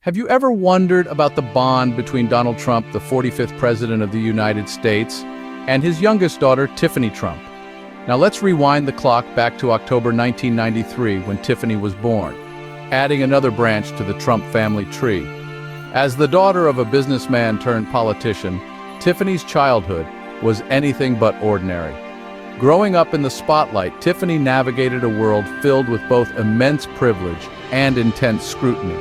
Have you ever wondered about the bond between Donald Trump, the 45th President of the United States, and his youngest daughter, Tiffany Trump? Now let's rewind the clock back to October 1993 when Tiffany was born, adding another branch to the Trump family tree. As the daughter of a businessman turned politician, Tiffany's childhood was anything but ordinary. Growing up in the spotlight, Tiffany navigated a world filled with both immense privilege and intense scrutiny.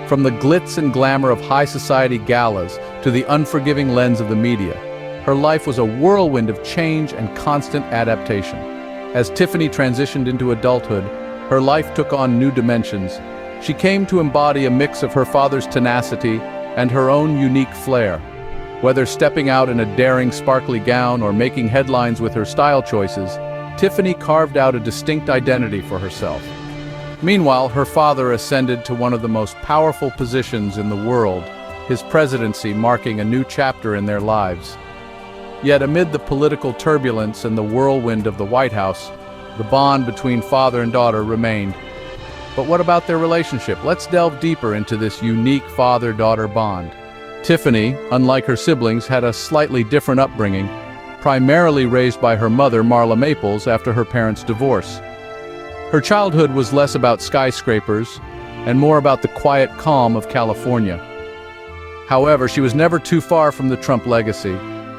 From the glitz and glamour of high society galas to the unforgiving lens of the media, her life was a whirlwind of change and constant adaptation. As Tiffany transitioned into adulthood, her life took on new dimensions. She came to embody a mix of her father's tenacity and her own unique flair. Whether stepping out in a daring, sparkly gown or making headlines with her style choices, Tiffany carved out a distinct identity for herself. Meanwhile, her father ascended to one of the most powerful positions in the world, his presidency marking a new chapter in their lives. Yet amid the political turbulence and the whirlwind of the White House, the bond between father and daughter remained. But what about their relationship? Let's delve deeper into this unique father-daughter bond. Tiffany, unlike her siblings, had a slightly different upbringing, primarily raised by her mother, Marla Maples, after her parents' divorce. Her childhood was less about skyscrapers and more about the quiet calm of California. However, she was never too far from the Trump legacy,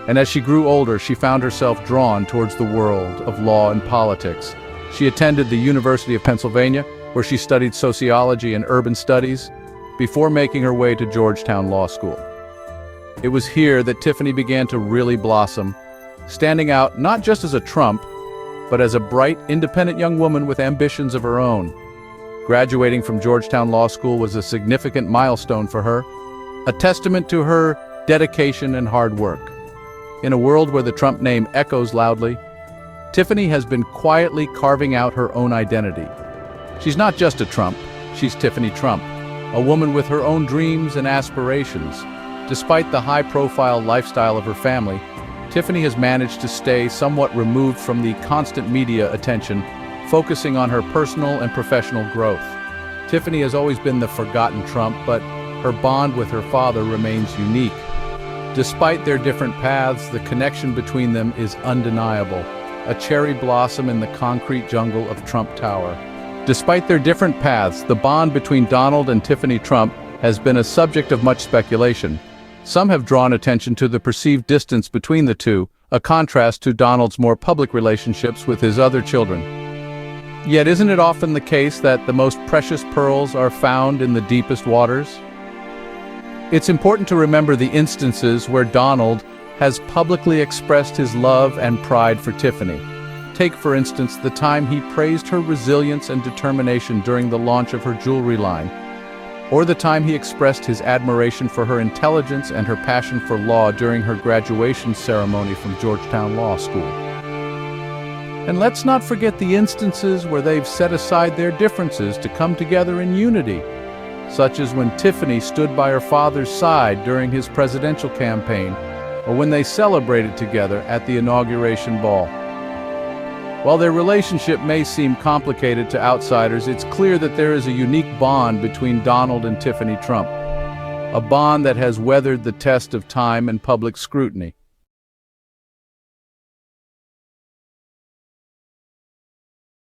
and as she grew older, she found herself drawn towards the world of law and politics. She attended the University of Pennsylvania, where she studied sociology and urban studies, before making her way to Georgetown Law School. It was here that Tiffany began to really blossom, standing out not just as a Trump, but as a bright, independent young woman with ambitions of her own. Graduating from Georgetown Law School was a significant milestone for her, a testament to her dedication and hard work. In a world where the Trump name echoes loudly, Tiffany has been quietly carving out her own identity. She's not just a Trump, she's Tiffany Trump, a woman with her own dreams and aspirations. Despite the high-profile lifestyle of her family, Tiffany has managed to stay somewhat removed from the constant media attention, focusing on her personal and professional growth. Tiffany has always been the forgotten Trump, but her bond with her father remains unique. Despite their different paths, the connection between them is undeniable, a cherry blossom in the concrete jungle of Trump Tower. Despite their different paths, the bond between Donald and Tiffany Trump has been a subject of much speculation. Some have drawn attention to the perceived distance between the two, a contrast to Donald's more public relationships with his other children. Yet isn't it often the case that the most precious pearls are found in the deepest waters? It's important to remember the instances where Donald has publicly expressed his love and pride for Tiffany. Take, for instance, the time he praised her resilience and determination during the launch of her jewelry line, or the time he expressed his admiration for her intelligence and her passion for law during her graduation ceremony from Georgetown Law School. And let's not forget the instances where they've set aside their differences to come together in unity, such as when Tiffany stood by her father's side during his presidential campaign, or when they celebrated together at the inauguration ball. While their relationship may seem complicated to outsiders, it's clear that there is a unique bond between Donald and Tiffany Trump, a bond that has weathered the test of time and public scrutiny.